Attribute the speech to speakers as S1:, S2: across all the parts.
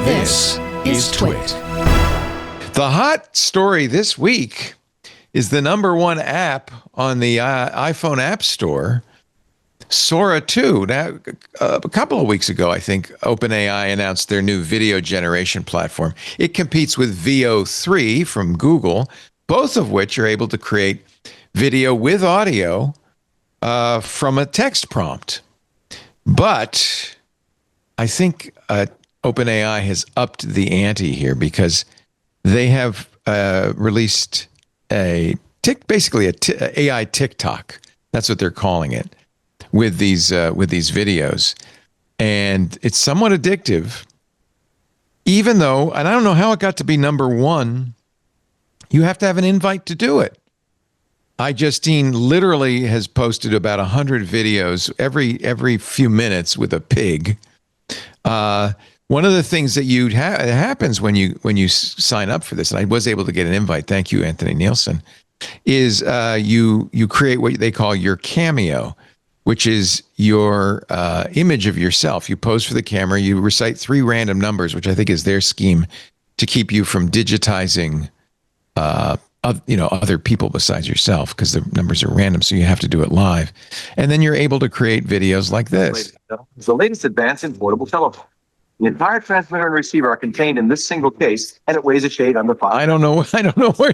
S1: This is TWiT.
S2: The hot story this week is the #1 app on the iPhone App Store, Sora 2. Now, a couple of weeks ago, I think, OpenAI announced their new video generation platform. It competes with Veo 3 from Google, both of which are able to create video with audio from a text prompt. But I think OpenAI has upped the ante here because they have released basically a AI TikTok. That's what they're calling it, with these videos, and it's somewhat addictive. Even though, and I don't know how it got to be #1, you have to have an invite to do it. iJustine literally has posted about 100 videos every few minutes with a pig. One of the things that happens when you sign up for this, and I was able to get an invite, thank you, Anthony Nielsen, is you create what they call your cameo, which is your image of yourself. You pose for the camera, you recite 3 random numbers, which I think is their scheme to keep you from digitizing other people besides yourself, because the numbers are random, so you have to do it live. And then you're able to create videos like this.
S3: It's the latest advance in portable telephone. The entire transmitter and receiver are contained in this single case, and it weighs a shade under 5.
S2: I don't know where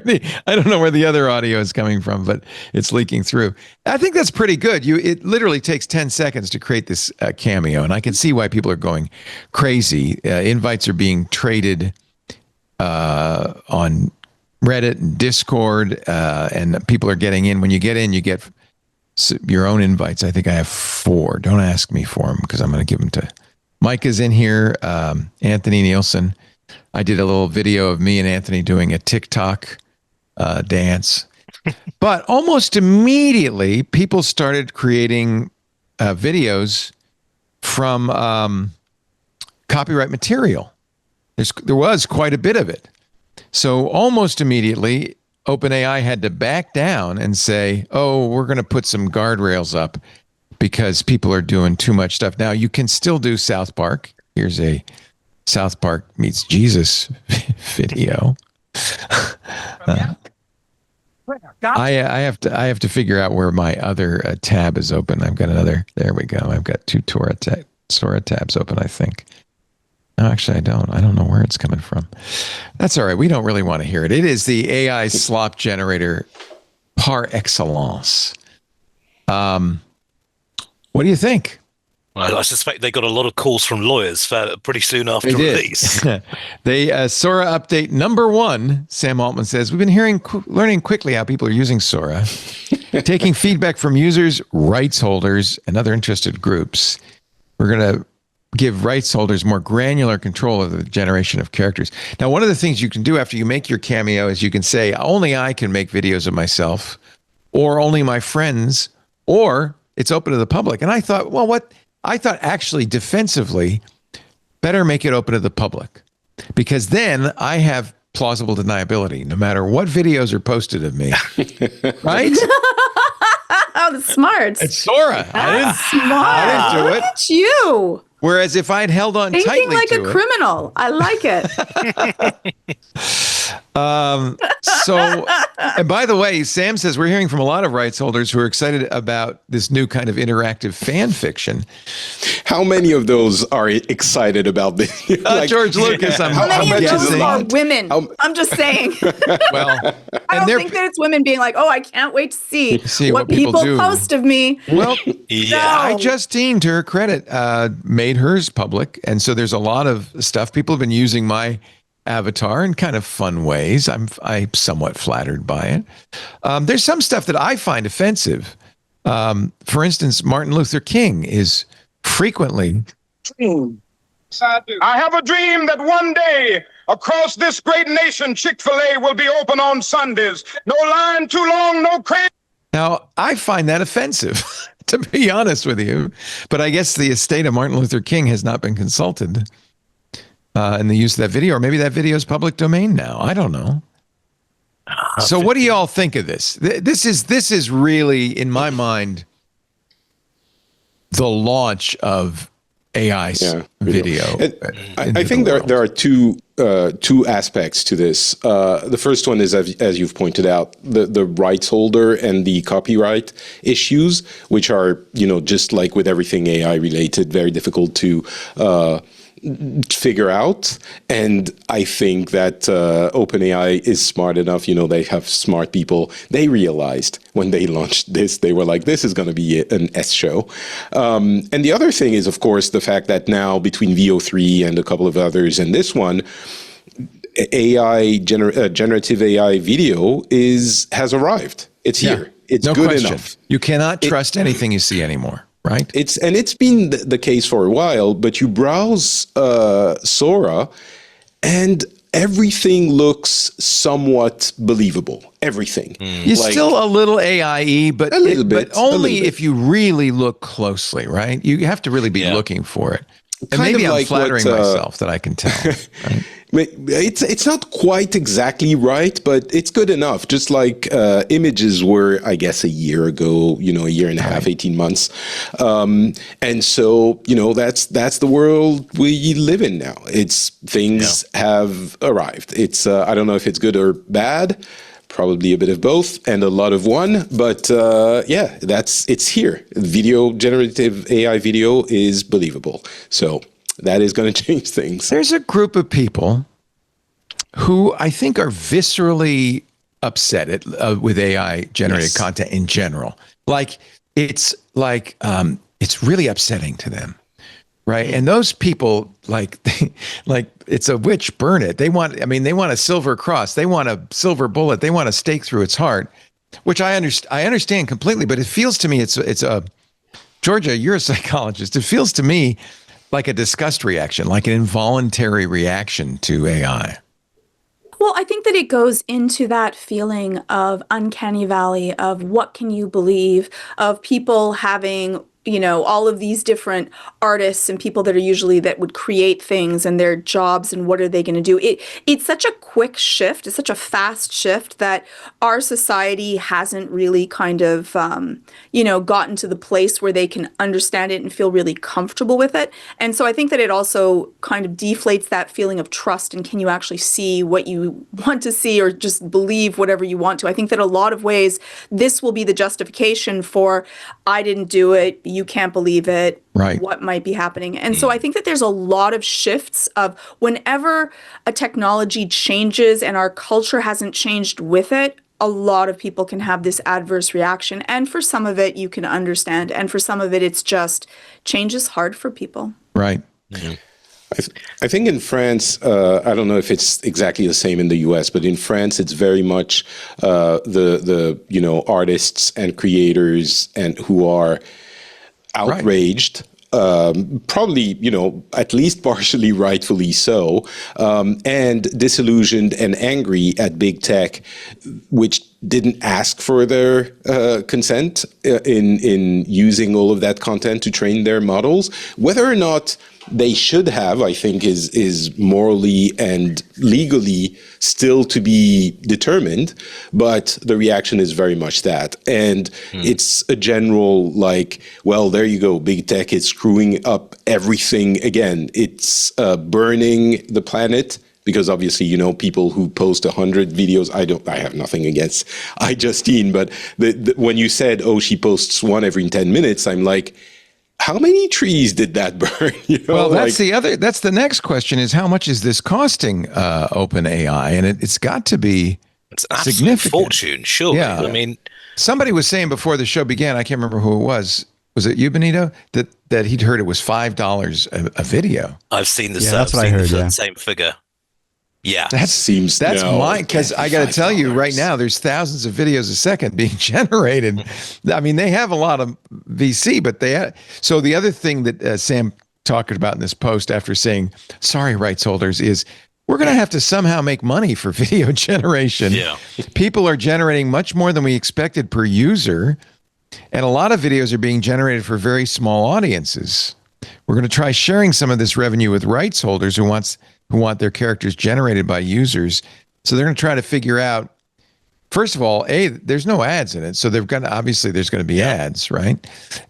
S2: the other audio is coming from, but it's leaking through. I think that's pretty good. It literally takes 10 seconds to create this cameo, and I can see why people are going crazy. Invites are being traded on Reddit and Discord, and people are getting in. When you get in, you get your own invites. I think I have 4. Don't ask me for them because I'm going to give them to Mike. Is in here, Anthony Nielsen. I did a little video of me and Anthony doing a TikTok dance. But almost immediately, people started creating videos from copyright material. There was quite a bit of it. So almost immediately, OpenAI had to back down and say, oh, we're going to put some guardrails up because people are doing too much stuff. Now, you can still do South Park. Here's a South Park meets Jesus video. I have to figure out where my other tab is open. I've got another. There we go. I've got 2 Sora tabs open, I think. No, actually, I don't. I don't know where it's coming from. That's all right. We don't really want to hear it. It is the AI slop generator par excellence. What do you think?
S4: Well, I suspect they got a lot of calls from lawyers pretty soon after release.
S2: Sora update #1, Sam Altman says, we've been learning quickly how people are using Sora, taking feedback from users, rights holders, and other interested groups. We're going to give rights holders more granular control of the generation of characters. Now, one of the things you can do after you make your cameo is you can say, only I can make videos of myself, or only my friends, or it's open to the public. And I thought, actually defensively, better make it open to the public, because then I have plausible deniability no matter what videos are posted of me. Right?
S1: Oh, that's smart.
S2: It's Sora.
S1: That's smart.
S2: I didn't do it.
S1: Look at you.
S2: Whereas if I'd held on
S1: Thinking
S2: tightly
S1: like
S2: to
S1: a criminal. I like it.
S2: And by the way, Sam says we're hearing from a lot of rights holders who are excited about this new kind of interactive fan fiction.
S5: How many of those are excited about this?
S2: George Lucas.
S1: How many of those are women? I'm just saying.
S2: Well,
S1: I don't think that it's women being like, oh, I can't wait to see what people
S2: do.
S1: post of me.
S2: Well,
S4: yeah.
S2: iJustine, to her credit, made hers public. And so there's a lot of stuff. People have been using my avatar in kind of fun ways. I'm somewhat flattered by it. There's some stuff that I find offensive. For instance, Martin Luther King is frequently.
S6: I have a dream that one day across this great nation, Chick-fil-A will be open on Sundays. No line too long, no crazy.
S2: Now, I find that offensive, to be honest with you. But I guess the estate of Martin Luther King has not been consulted in the use of that video, or maybe that video is public domain now. I don't know. So what do you all think of this? This is really, in my mind, the launch of AI video.
S5: I think there are two aspects to this. The first one is, as you've pointed out, the rights holder and the copyright issues, which are, just like with everything AI related, very difficult to figure out. And I think that OpenAI is smart enough. They have smart people. They realized when they launched this, they were like, this is going to be an S show. And the other thing is, of course, the fact that now between VO3 and a couple of others and this one, generative AI video has arrived. It's here. It's
S2: no
S5: good
S2: question.
S5: enough.
S2: You cannot trust anything you see anymore. Right.
S5: It's been the case for a while, but you browse Sora and everything looks somewhat believable. Everything.
S2: You're still a little AI-y, but only if you really look closely, right? You have to really be looking for it. And maybe I'm flattering myself that I can tell. Right?
S5: It's not quite exactly right, but it's good enough. Just like images were, I guess, a year ago, a year and a half, 18 months. And so, that's the world we live in now. Things have arrived. I don't know if it's good or bad. Probably a bit of both and a lot of one, but it's here. Generative AI video is believable. So that is going to change things.
S2: There's a group of people who I think are viscerally upset with AI generated content in general. It's really upsetting to them. Right. And those people, like it's a witch, burn it. They want a silver cross. They want a silver bullet. They want a stake through its heart, which I understand completely. But it feels to me, it's a, Georgia, you're a psychologist. It feels to me like a disgust reaction, like an involuntary reaction to AI.
S1: Well, I think that it goes into that feeling of uncanny valley of what can you believe, of people having all of these different artists and people that would create things and their jobs and what are they going to do. It's such a quick shift. It's such a fast shift that our society hasn't really kind of, gotten to the place where they can understand it and feel really comfortable with it. And so I think that it also kind of deflates that feeling of trust and can you actually see what you want to see or just believe whatever you want to. I think that a lot of ways this will be the justification for I didn't do it, you can't believe it,
S2: right,
S1: what might be happening. And so I think that there's a lot of shifts of whenever a technology changes and our culture hasn't changed with it, a lot of people can have this adverse reaction. And for some of it, you can understand. And for some of it, it's just change is hard for people.
S2: Right.
S5: Mm-hmm. I think in France, I don't know if it's exactly the same in the US, but in France, it's very much the artists and creators and who are outraged, probably, at least partially rightfully so, and disillusioned and angry at big tech, which didn't ask for their consent in using all of that content to train their models. Whether or not they should have, I think, is morally and legally still to be determined, but the reaction is very much that. And it's a general well, there you go, big tech is screwing up everything again. It's burning the planet. Because obviously, people who post 100 videos, I have nothing against iJustine, but when you said, she posts one every 10 minutes, I'm like, how many trees did that burn?
S2: Well, that's the next question is how much is this costing OpenAI? And it's got to be significant.
S4: Fortune, sure.
S2: Yeah.
S4: I mean,
S2: somebody was saying before the show began, I can't remember who it was. Was it you, Benito? That he'd heard it was $5 a video.
S4: I've seen the same figure. Yeah,
S2: that's mine, because I got to tell you right now, there's thousands of videos a second being generated. I mean, they have a lot of VC, but so the other thing that Sam talked about in this post after saying, sorry, rights holders, is we're going to have to somehow make money for video generation.
S4: Yeah.
S2: People are generating much more than we expected per user. And a lot of videos are being generated for very small audiences. We're going to try sharing some of this revenue with rights holders who want their characters generated by users. So they're going to try to figure out, first of all, A, there's no ads in it. So there's going to be ads, right?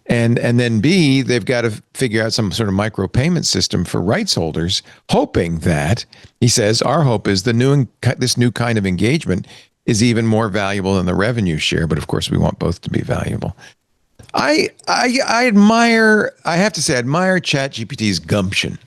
S2: And then B, they've got to figure out some sort of micropayment system for rights holders, hoping that, he says, our hope is this new kind of engagement is even more valuable than the revenue share. But of course, we want both to be valuable. I admire ChatGPT's gumption.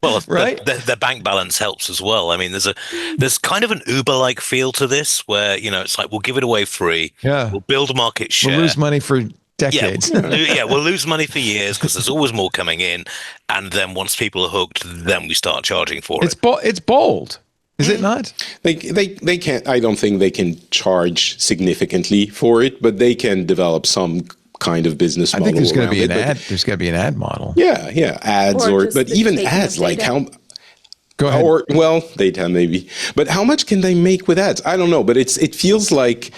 S4: Well,
S2: right?
S4: The bank balance helps as well. I mean, there's kind of an Uber-like feel to this, where it's like we'll give it away free.
S2: Yeah,
S4: we'll build market share.
S2: We'll lose money for decades.
S4: We'll lose money for years because there's always more coming in, and then once people are hooked, then we start charging for it.
S2: It's bold. Is it not?
S5: They can't. I don't think they can charge significantly for it, but they can develop some kind of business model.
S2: I think there's going to be an
S5: ad.
S2: There's going to be an ad model.
S5: Yeah, ads but even ads like how.
S2: Go ahead.
S5: Or data maybe, but how much can they make with ads? I don't know, but it feels like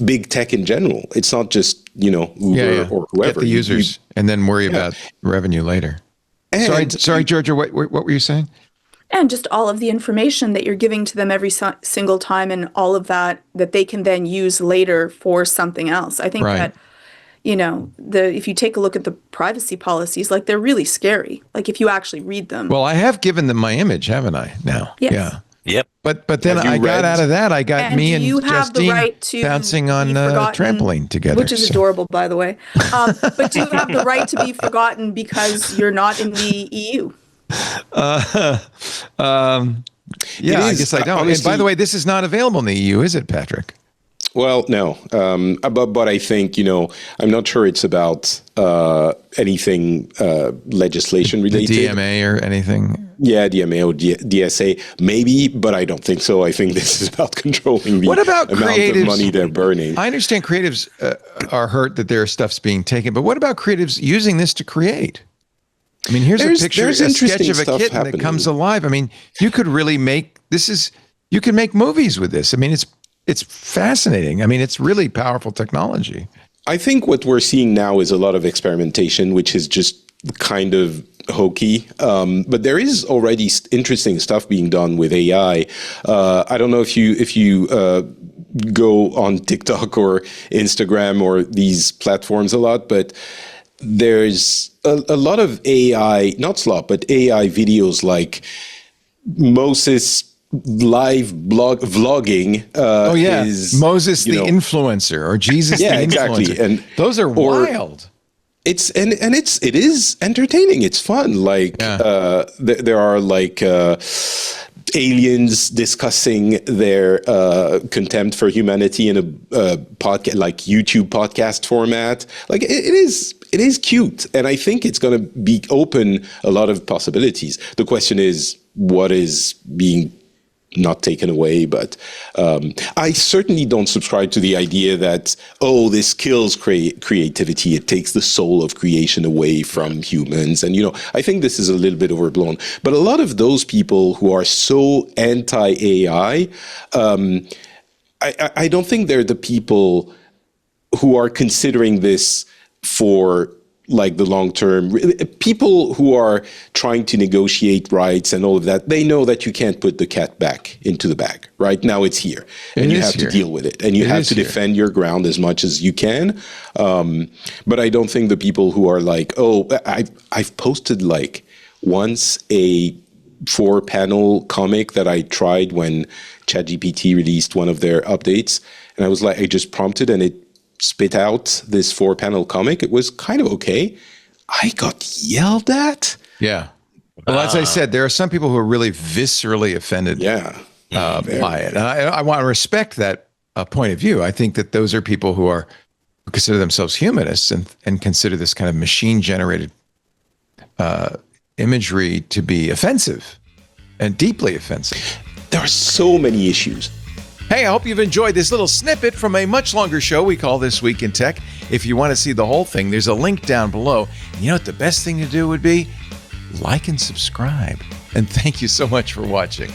S5: big tech in general. It's not just Uber or whoever.
S2: Get the users and then worry about revenue later. And, sorry, Georgia. What were you saying?
S1: And just all of the information that you're giving to them every single time, and all of that they can then use later for something else. I think that, if you take a look at the privacy policies, like they're really scary. Like if you actually read them.
S2: Well, I have given them my image, haven't I? Now,
S1: yes.
S2: Yeah.
S4: Yep.
S2: But then I got out of that. I got me and Justine bouncing on a trampoline together,
S1: which is adorable, by the way. But do you have the right to be forgotten because you're not in the EU?
S2: I guess I don't.
S5: Honestly,
S2: and by the way, this is not available in the EU, is it, Patrick?
S5: Well, no. But I think, I'm not sure it's about anything legislation related.
S2: The DMA or anything?
S5: Yeah, DMA or DSA, maybe, but I don't think so. I think this is about controlling the amount of money they're burning.
S2: I understand creatives are hurt that their stuff's being taken, but what about creatives using this to create? I mean, here's a picture, a sketch of a kitten that comes alive. I mean, you could really you can make movies with this. I mean, it's fascinating. I mean, it's really powerful technology.
S5: I think what we're seeing now is a lot of experimentation, which is just kind of hokey. But there is already interesting stuff being done with AI. I don't know if you go on TikTok or Instagram or these platforms a lot, but there's a lot of AI, not Slop, but AI videos like Moses live vlogging.
S2: Moses the influencer or Jesus the influencer.
S5: Exactly. And
S2: those are wild.
S5: It is entertaining. It's fun. Like there are like aliens discussing their contempt for humanity in a podcast, like YouTube podcast format. Like it is cute, and I think it's going to be open a lot of possibilities. The question is, what is being not taken away? But I certainly don't subscribe to the idea that, this kills creativity. It takes the soul of creation away from humans. And, I think this is a little bit overblown. But a lot of those people who are so anti-AI, I don't think they're the people who are considering this for like the long term. People who are trying to negotiate rights and all of that, they know that you can't put the cat back into the bag. Right now it's here, and you have to deal with it, and you have to defend your ground as much as you can. But I don't think the people who are like, I've posted like once a 4-panel comic that I tried when ChatGPT released one of their updates, and I was like, I just prompted and it spit out this 4-panel comic. It was kind of okay. I got yelled at.
S2: Yeah. Well, as I said, there are some people who are really viscerally offended by it. And I want to respect that point of view. I think that those are people who consider themselves humanists and consider this kind of machine-generated imagery to be offensive and deeply offensive.
S5: There are so many issues.
S2: Hey, I hope you've enjoyed this little snippet from a much longer show we call This Week in Tech. If you want to see the whole thing, there's a link down below. And you know what the best thing to do would be? Like and subscribe. And thank you so much for watching.